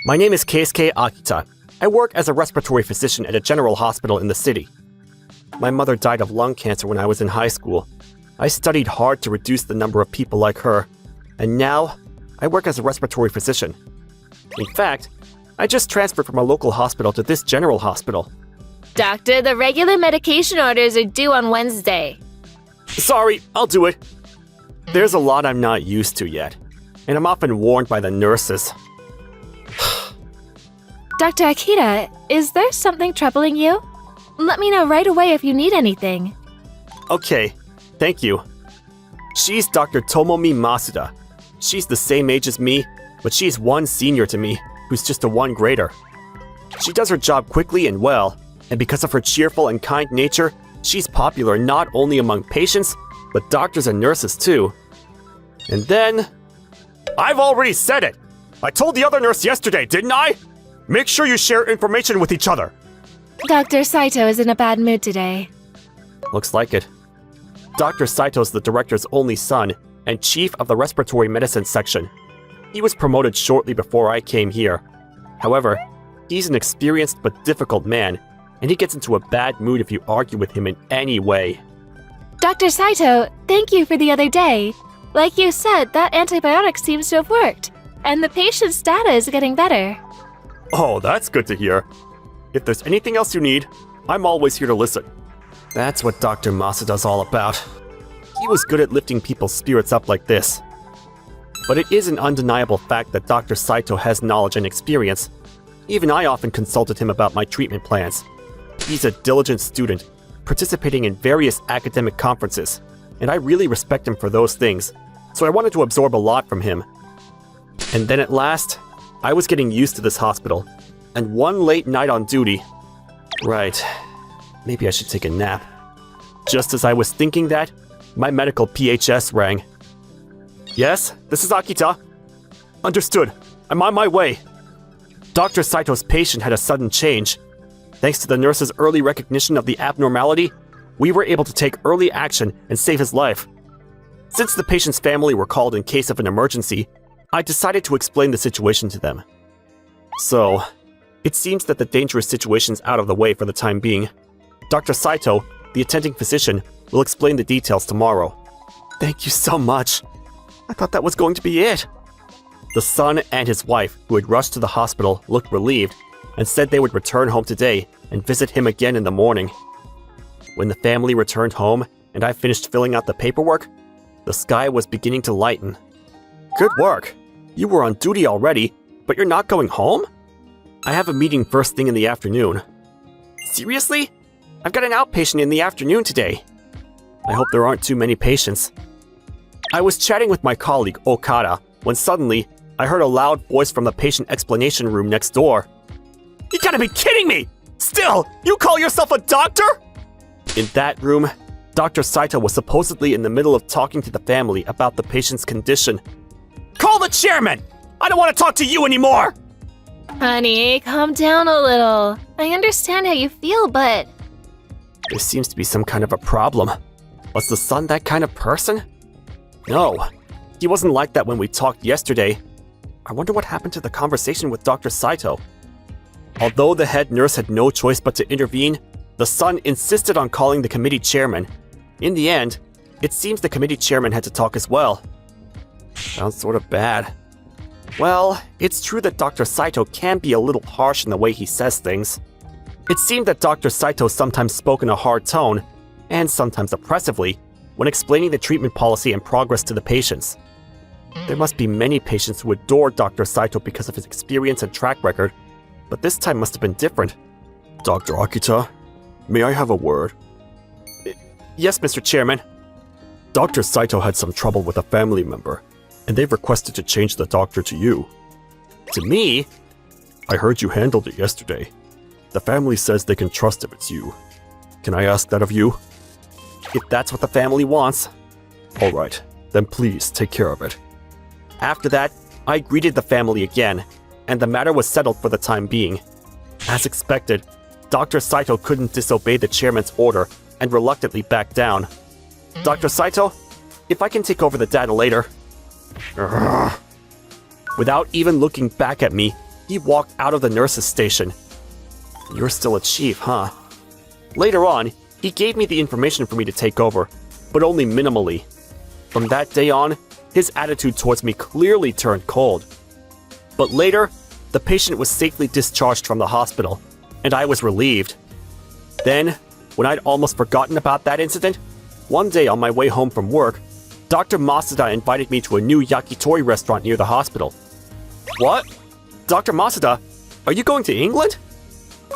My name is Keisuke Akita. I work as a respiratory physician at a general hospital in the city. My mother died of lung cancer when I was in high school. I studied hard to reduce the number of people like her, and now I work as a respiratory physician. In fact, I just transferred from a local hospital to this general hospital. Doctor, the regular medication orders are due on Wednesday. Sorry, I'll do it. There's a lot I'm not used to yet, and I'm often warned by the nurses. Dr. Akita, is there something troubling you? Let me know right away if you need anything. Okay, thank you. She's Dr. Tomomi Masuda. She's the same age as me, but she's one senior to me, who's just a one grader. She does her job quickly and well, and because of her cheerful and kind nature, she's popular not only among patients, but doctors and nurses too. And then... I've already said it! I told the other nurse yesterday, didn't I? Make sure you share information with each other. Dr. Saito is in a bad mood today. Looks like it. Dr. Saito's the director's only son and chief of the respiratory medicine section. He was promoted shortly before I came here. However, he's an experienced but difficult man, and he gets into a bad mood if you argue with him in any way. Dr. Saito, thank you for the other day. Like you said, that antibiotic seems to have worked, and the patient's data is getting better. Oh, that's good to hear. If there's anything else you need, I'm always here to listen. That's what Dr. Masuda's all about. He was good at lifting people's spirits up like this. But it is an undeniable fact that Dr. Saito has knowledge and experience. Even I often consulted him about my treatment plans. He's a diligent student, participating in various academic conferences, and I really respect him for those things, so I wanted to absorb a lot from him. And then at last, I was getting used to this hospital, and one late night on duty... Right, maybe I should take a nap. Just as I was thinking that, my medical PHS rang. Yes, this is Akita. Understood. I'm on my way. Dr. Saito's patient had a sudden change. Thanks to the nurse's early recognition of the abnormality, we were able to take early action and save his life. Since the patient's family were called in case of an emergency, I decided to explain the situation to them. So, it seems that the dangerous situation's out of the way for the time being. Dr. Saito, the attending physician, will explain the details tomorrow. Thank you so much. I thought that was going to be it. The son and his wife, who had rushed to the hospital, looked relieved and said they would return home today and visit him again in the morning. When the family returned home and I finished filling out the paperwork, the sky was beginning to lighten. Good work. You were on duty already, but you're not going home? I have a meeting first thing in the afternoon. Seriously? I've got an outpatient in the afternoon today. I hope there aren't too many patients. I was chatting with my colleague, Okada, when suddenly I heard a loud voice from the patient explanation room next door. You gotta be kidding me! Still, you call yourself a doctor? In that room, Dr. Saito was supposedly in the middle of talking to the family about the patient's condition. Call the chairman! I don't want to talk to you anymore! Honey, calm down a little. I understand how you feel, but... There seems to be some kind of a problem. Was the son that kind of person? No, he wasn't like that when we talked yesterday. I wonder what happened to the conversation with Dr. Saito. Although the head nurse had no choice but to intervene, the son insisted on calling the committee chairman. In the end, it seems the committee chairman had to talk as well. Sounds sort of bad. Well, it's true that Dr. Saito can be a little harsh in the way he says things. It seemed that Dr. Saito sometimes spoke in a hard tone, and sometimes oppressively, when explaining the treatment policy and progress to the patients. There must be many patients who adore Dr. Saito because of his experience and track record, but this time must have been different. Dr. Akita, may I have a word? Yes, Mr. Chairman. Dr. Saito had some trouble with a family member, and they've requested to change the doctor to you. To me? I heard you handled it yesterday. The family says they can trust if it's you. Can I ask that of you? If that's what the family wants. All right, then please take care of it. After that, I greeted the family again, and the matter was settled for the time being. As expected, Dr. Saito couldn't disobey the chairman's order and reluctantly backed down. Dr. Saito, if I can take over the data later. Without even looking back at me, he walked out of the nurse's station. You're still a chief, huh? Later on, he gave me the information for me to take over, but only minimally. From that day on, his attitude towards me clearly turned cold. But later, the patient was safely discharged from the hospital, and I was relieved. Then, when I'd almost forgotten about that incident, one day on my way home from work, Dr. Masuda invited me to a new yakitori restaurant near the hospital. What? Dr. Masuda, are you going to England?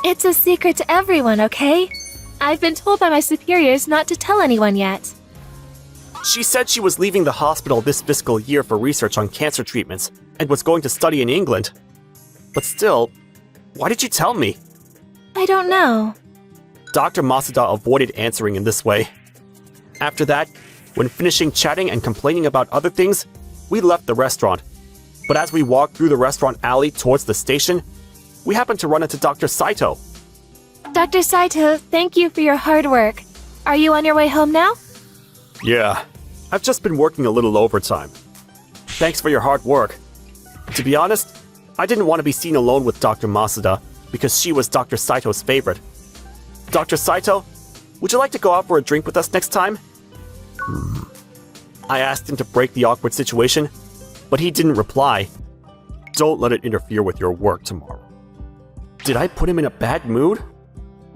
It's a secret to everyone, okay? I've been told by my superiors not to tell anyone yet. She said she was leaving the hospital this fiscal year for research on cancer treatments and was going to study in England. But still, why did you tell me? I don't know. Dr. Masuda avoided answering in this way. After that, when finishing chatting and complaining about other things, we left the restaurant. But as we walked through the restaurant alley towards the station, we happened to run into Dr. Saito. Dr. Saito, thank you for your hard work. Are you on your way home now? Yeah, I've just been working a little overtime. Thanks for your hard work. To be honest, I didn't want to be seen alone with Dr. Masuda because she was Dr. Saito's favorite. Dr. Saito, would you like to go out for a drink with us next time? I asked him to break the awkward situation, but he didn't reply. Don't let it interfere with your work tomorrow. Did I put him in a bad mood?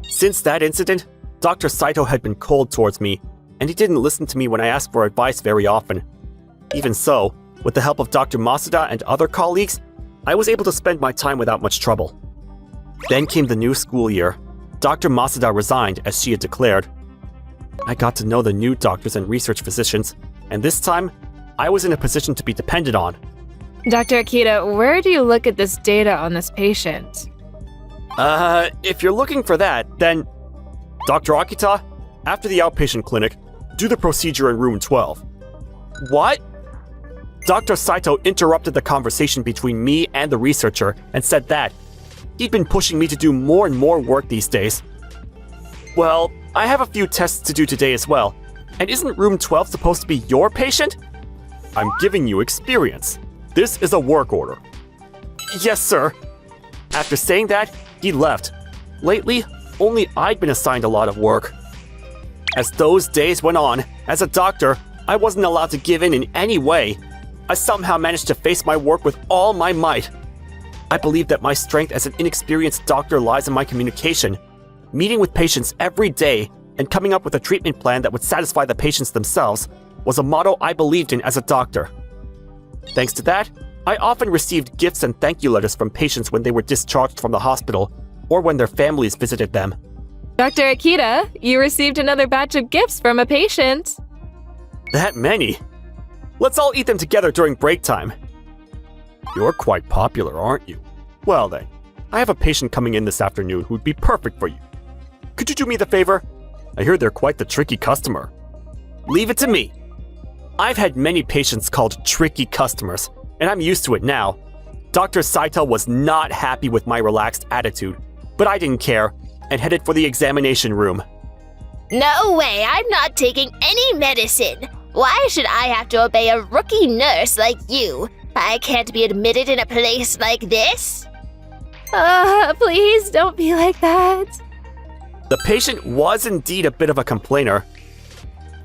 Since that incident, Dr. Saito had been cold towards me, and he didn't listen to me when I asked for advice very often. Even so, with the help of Dr. Masuda and other colleagues, I was able to spend my time without much trouble. Then came the new school year. Dr. Masuda resigned as she had declared. I got to know the new doctors and research physicians, and this time, I was in a position to be depended on. Dr. Akita, where do you look at this data on this patient? If you're looking for that, then... Dr. Akita, after the outpatient clinic, do the procedure in room 12. What? Dr. Saito interrupted the conversation between me and the researcher and said that he'd been pushing me to do more and more work these days. Well, I have a few tests to do today as well, and isn't room 12 supposed to be your patient? I'm giving you experience. This is a work order. Yes, sir. After saying that, he left. Lately, only I'd been assigned a lot of work. As those days went on, as a doctor, I wasn't allowed to give in any way. I somehow managed to face my work with all my might. I believe that my strength as an inexperienced doctor lies in my communication, meeting with patients every day and coming up with a treatment plan that would satisfy the patients themselves was a motto I believed in as a doctor. Thanks to that, I often received gifts and thank you letters from patients when they were discharged from the hospital or when their families visited them. Dr. Akita, you received another batch of gifts from a patient. That many? Let's all eat them together during break time. You're quite popular, aren't you? Well then, I have a patient coming in this afternoon who'd be perfect for you. Could you do me the favor? I hear they're quite the tricky customer. Leave it to me. I've had many patients called tricky customers, and I'm used to it now. Dr. Saito was not happy with my relaxed attitude, but I didn't care and headed for the examination room. No way, I'm not taking any medicine. Why should I have to obey a rookie nurse like you? I can't be admitted in a place like this. Please don't be like that. The patient was indeed a bit of a complainer.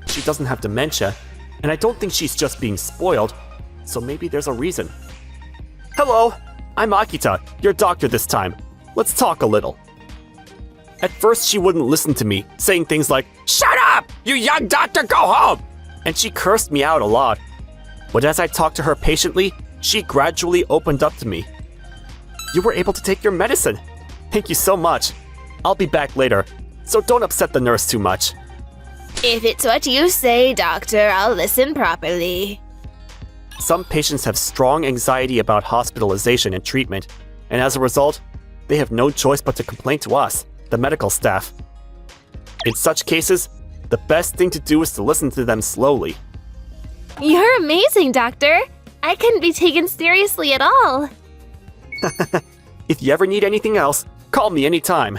She doesn't have dementia, and I don't think she's just being spoiled, so maybe there's a reason. Hello, I'm Akita, your doctor this time. Let's talk a little. At first, she wouldn't listen to me, saying things like, "Shut up! You young doctor, go home!" And she cursed me out a lot. But as I talked to her patiently, she gradually opened up to me. You were able to take your medicine. Thank you so much. I'll be back later, so don't upset the nurse too much. If it's what you say, doctor, I'll listen properly. Some patients have strong anxiety about hospitalization and treatment, and as a result, they have no choice but to complain to us, the medical staff. In such cases, the best thing to do is to listen to them slowly. You're amazing, Doctor. I couldn't be taken seriously at all. If you ever need anything else, call me anytime.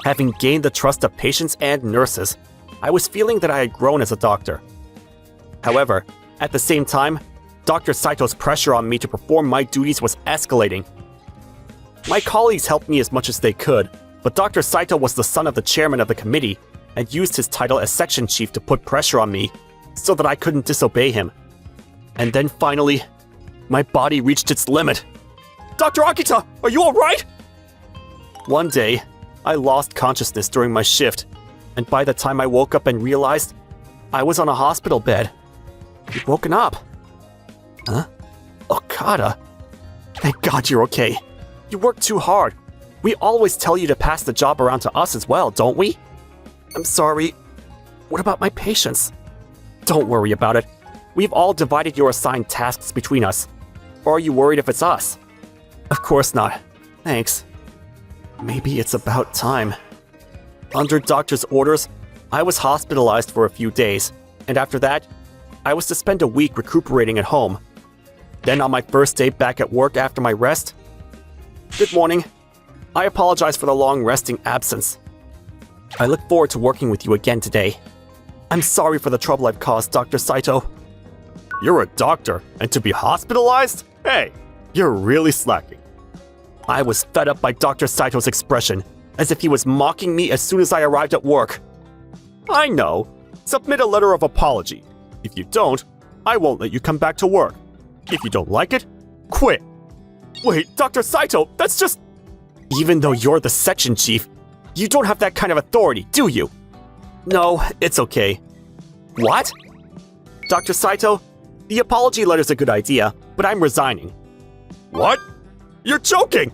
Having gained the trust of patients and nurses, I was feeling that I had grown as a doctor. However, at the same time, Dr. Saito's pressure on me to perform my duties was escalating. My colleagues helped me as much as they could, but Dr. Saito was the son of the chairman of the committee and used his title as section chief to put pressure on me so that I couldn't disobey him. And then finally, my body reached its limit. Dr. Akita, are you alright? One day, I lost consciousness during my shift, and by the time I woke up and realized, I was on a hospital bed. You'd woken up. Huh? Okada? Thank God you're okay. You work too hard. We always tell you to pass the job around to us as well, don't we? I'm sorry. What about my patients? Don't worry about it. We've all divided your assigned tasks between us. Or are you worried if it's us? Of course not. Thanks. Maybe it's about time. Under doctor's orders, I was hospitalized for a few days, and after that, I was to spend a week recuperating at home. Then on my first day back at work after my rest... Good morning. I apologize for the long resting absence. I look forward to working with you again today. I'm sorry for the trouble I've caused, Dr. Saito. You're a doctor, and to be hospitalized? Hey, you're really slacking. I was fed up by Dr. Saito's expression, as if he was mocking me as soon as I arrived at work. I know. Submit a letter of apology. If you don't, I won't let you come back to work. If you don't like it, quit. Wait, Dr. Saito, that's just... Even though you're the section chief, you don't have that kind of authority, do you? No, it's okay. What? Dr. Saito, the apology letter's a good idea, but I'm resigning. What? You're joking!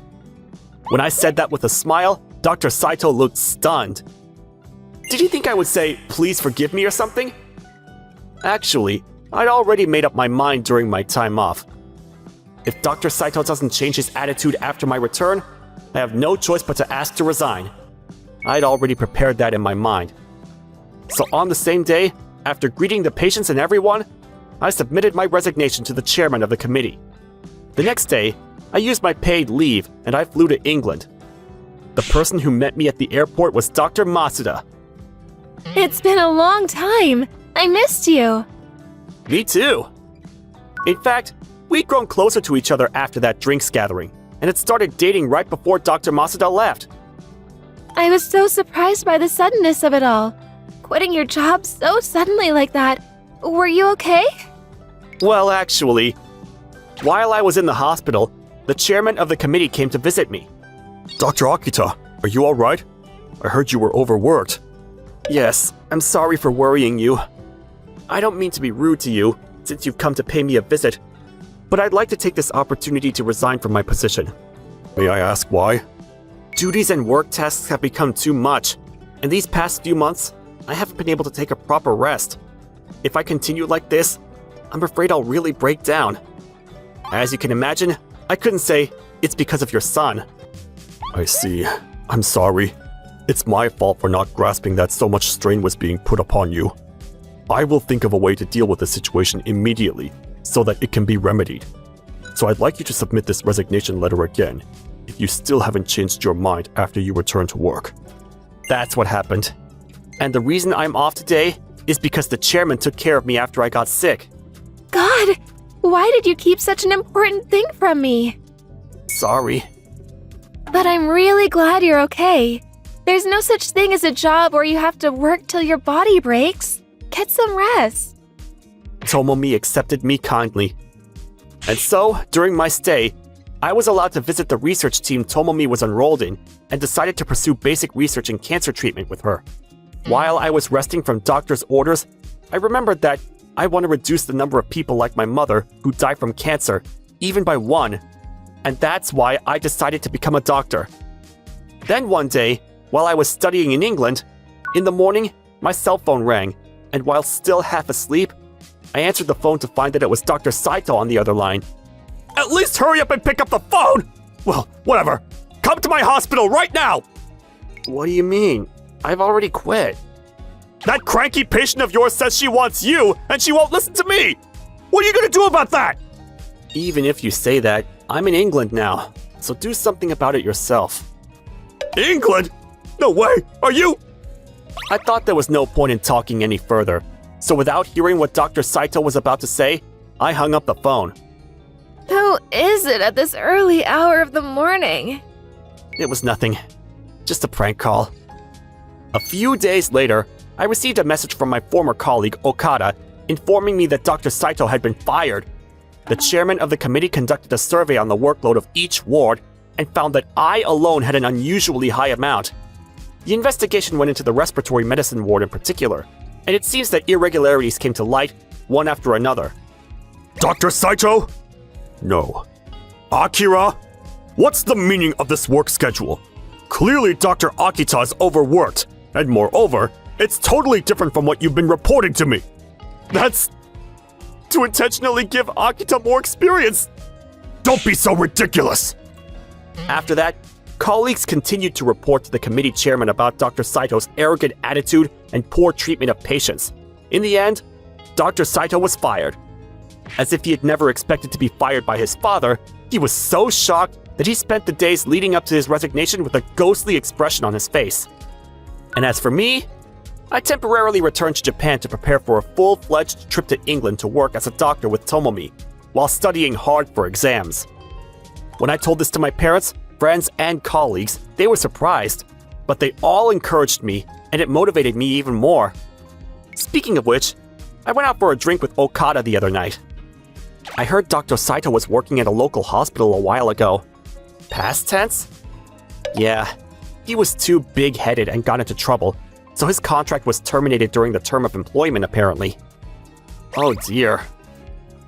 When I said that with a smile, Dr. Saito looked stunned. Did you think I would say, please forgive me or something? Actually, I'd already made up my mind during my time off. If Dr. Saito doesn't change his attitude after my return, I have no choice but to ask to resign. I'd already prepared that in my mind. So on the same day, after greeting the patients and everyone, I submitted my resignation to the chairman of the committee. The next day, I used my paid leave and I flew to England. The person who met me at the airport was Dr. Masuda. It's been a long time. I missed you. Me too. In fact, we'd grown closer to each other after that drinks gathering, and had started dating right before Dr. Masuda left. I was so surprised by the suddenness of it all. Quitting your job so suddenly like that. Were you okay? Well, actually, while I was in the hospital, the chairman of the committee came to visit me. Dr. Akita, are you alright? I heard you were overworked. Yes, I'm sorry for worrying you. I don't mean to be rude to you, since you've come to pay me a visit, but I'd like to take this opportunity to resign from my position. May I ask why? Duties and work tasks have become too much, and these past few months, I haven't been able to take a proper rest. If I continue like this, I'm afraid I'll really break down. As you can imagine, I couldn't say, it's because of your son. I see. I'm sorry. It's my fault for not grasping that so much strain was being put upon you. I will think of a way to deal with the situation immediately, so that it can be remedied. So I'd like you to submit this resignation letter again, if you still haven't changed your mind after you return to work. That's what happened. And the reason I'm off today is because the chairman took care of me after I got sick. God, why did you keep such an important thing from me? Sorry. But I'm really glad you're okay. There's no such thing as a job where you have to work till your body breaks. Get some rest. Tomomi accepted me kindly. And so, during my stay, I was allowed to visit the research team Tomomi was enrolled in and decided to pursue basic research in cancer treatment with her. While I was resting from doctor's orders, I remembered that I want to reduce the number of people like my mother who die from cancer, even by 1. And that's why I decided to become a doctor. Then one day, while I was studying in England, in the morning, my cell phone rang, and while still half asleep, I answered the phone to find that it was Dr. Saito on the other line. At least hurry up and pick up the phone! Well, whatever. Come to my hospital right now! What do you mean? I've already quit. That cranky patient of yours says she wants you, and she won't listen to me! What are you gonna do about that? Even if you say that, I'm in England now, so do something about it yourself. England? No way! Are you? I thought there was no point in talking any further, so without hearing what Dr. Saito was about to say, I hung up the phone. Who is it at this early hour of the morning? It was nothing. Just a prank call. A few days later, I received a message from my former colleague, Okada, informing me that Dr. Saito had been fired. The chairman of the committee conducted a survey on the workload of each ward and found that I alone had an unusually high amount. The investigation went into the respiratory medicine ward in particular, and it seems that irregularities came to light one after another. Dr. Saito? No. Akira? What's the meaning of this work schedule? Clearly Dr. Akita is overworked, and moreover, it's totally different from what you've been reporting to me. That's to intentionally give Akita more experience. Don't be so ridiculous. After that, colleagues continued to report to the committee chairman about Dr. Saito's arrogant attitude and poor treatment of patients. In the end, Dr. Saito was fired. As if he had never expected to be fired by his father, he was so shocked that he spent the days leading up to his resignation with a ghostly expression on his face. And as for me, I temporarily returned to Japan to prepare for a full-fledged trip to England to work as a doctor with Tomomi, while studying hard for exams. When I told this to my parents, friends, and colleagues, they were surprised, but they all encouraged me, and it motivated me even more. Speaking of which, I went out for a drink with Okada the other night. I heard Dr. Saito was working at a local hospital a while ago. Past tense? Yeah, he was too big-headed and got into trouble, so his contract was terminated during the term of employment apparently. Oh dear.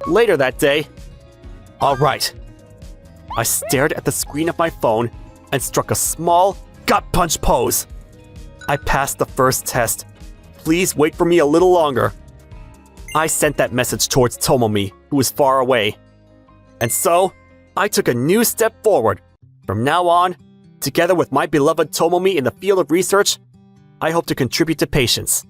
Later that day, alright. I stared at the screen of my phone and struck a small gut punch pose. I passed the first test. Please wait for me a little longer. I sent that message towards Tomomi, who was far away. And so, I took a new step forward. From now on, together with my beloved Tomomi in the field of research, I hope to contribute to patients.